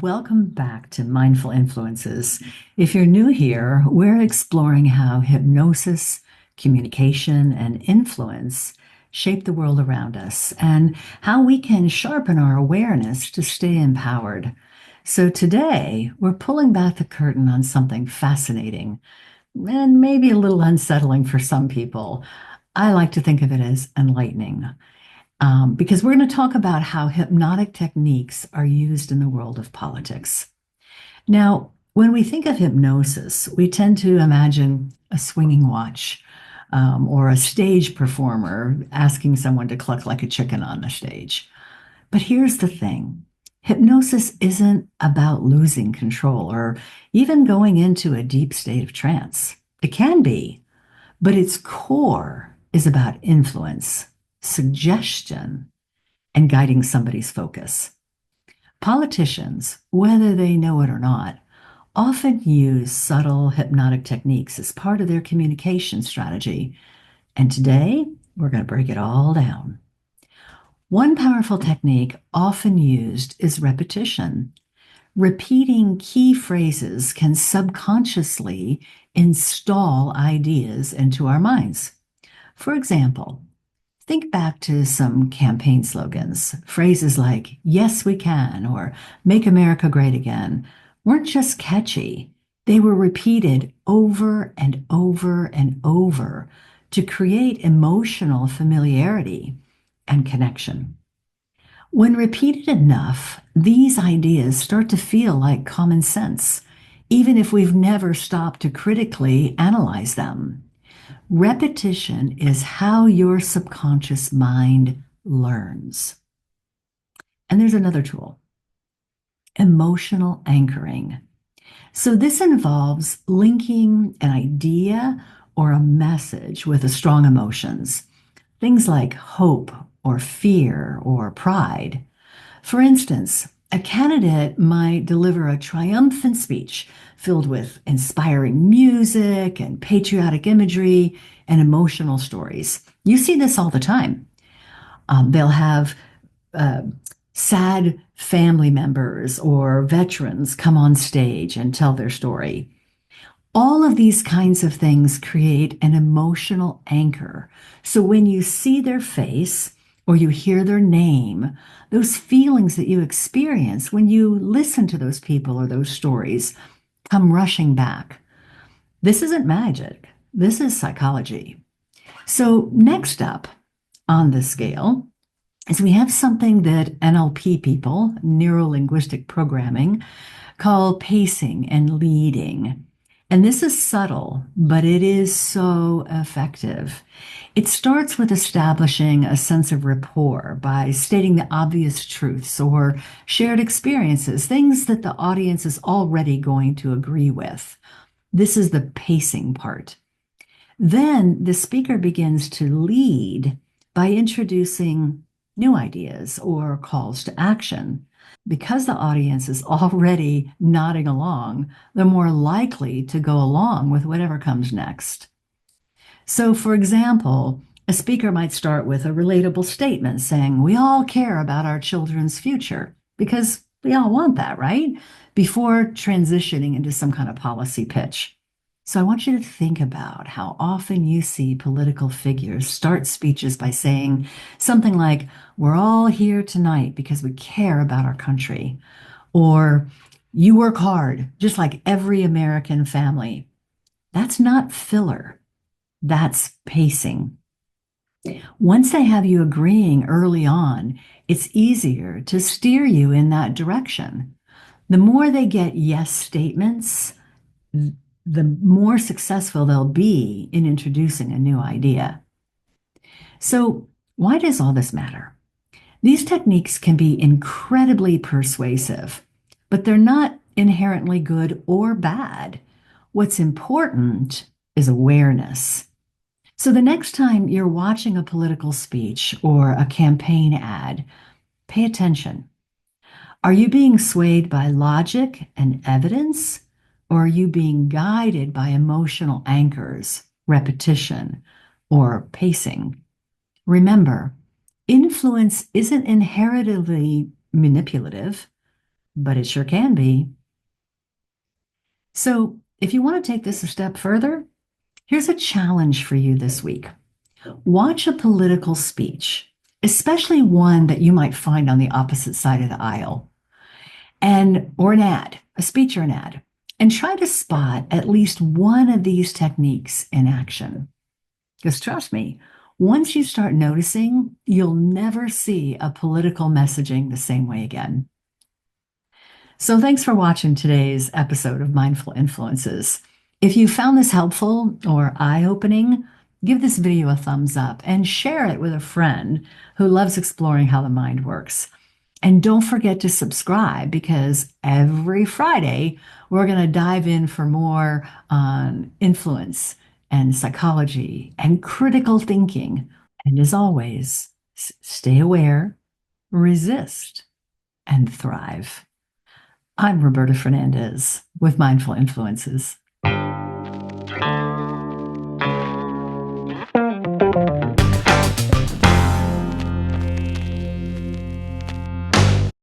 Welcome back to Mindful Influences. If you're new here, we're exploring how hypnosis, communication, and influence shape the world around us and how we can sharpen our awareness to stay empowered. So today, we're pulling back the curtain on something fascinating and maybe a little unsettling for some people. I like to think of it as enlightening because we're going to talk about how hypnotic techniques are used in the world of politics. Now, when we think of hypnosis, we tend to imagine a swinging watch or a stage performer asking someone to cluck like a chicken on the stage. But here's the thing. Hypnosis isn't about losing control or even going into a deep state of trance. It can be, but its core is about influence, suggestion, and guiding somebody's focus. Politicians, whether they know it or not, often use subtle hypnotic techniques as part of their communication strategy. And today, we're going to break it all down. One powerful technique often used is repetition. Repeating key phrases can subconsciously install ideas into our minds. For example, think back to some campaign slogans. Phrases like, "Yes, we can," or "Make America Great Again," weren't just catchy. They were repeated over and over and over to create emotional familiarity and connection. When repeated enough, these ideas start to feel like common sense, even if we've never stopped to critically analyze them. Repetition is how your subconscious mind learns. And there's another tool, emotional anchoring. So this involves linking an idea or a message with strong emotions, things like hope or fear or pride. For instance, a candidate might deliver a triumphant speech filled with inspiring music and patriotic imagery and emotional stories. You see this all the time. They'll have sad family members or veterans come on stage and tell their story. All of these kinds of things create an emotional anchor. So when you see their face or you hear their name, those feelings that you experience when you listen to those people or those stories come rushing back. This isn't magic. This is psychology. So next up on the scale is we have something that NLP people, neuro-linguistic programming, call pacing and leading. And this is subtle, but it is so effective. It starts with establishing a sense of rapport by stating the obvious truths or shared experiences, things that the audience is already going to agree with. This is the pacing part. Then the speaker begins to lead by introducing new ideas or calls to action. Because the audience is already nodding along, they're more likely to go along with whatever comes next. So, for example, a speaker might start with a relatable statement saying, "We all care about our children's future," because we all want that, right? Before transitioning into some kind of policy pitch. So I want you to think about how often you see political figures start speeches by saying something like, "We're all here tonight because we care about our country," or "You work hard, just like every American family." That's not filler. That's pacing. Once they have you agreeing early on, it's easier to steer you in that direction. The more they get yes statements, the more successful they'll be in introducing a new idea. So, why does all this matter? These techniques can be incredibly persuasive, but they're not inherently good or bad. What's important is awareness. So, the next time you're watching a political speech or a campaign ad, pay attention. Are you being swayed by logic and evidence? Or are you being guided by emotional anchors, repetition, or pacing? Remember, influence isn't inherently manipulative. but it sure can be. So, if you want to take this a step further, here's a challenge for you this week. Watch a political speech, especially one that you might find on the opposite side of the aisle, and or an ad, a speech or an ad, and try to spot at least one of these techniques in action. Because trust me, once you start noticing, you'll never see a political messaging the same way again. So, thanks for watching today's episode of Mindful Influences. If you found this helpful or eye opening, give this video a thumbs up and share it with a friend who loves exploring how the mind works. And don't forget to subscribe because every Friday we're going to dive in for more on influence and psychology and critical thinking. And as always, stay aware, resist, and thrive. I'm Roberta Fernandez with Mindful Influences.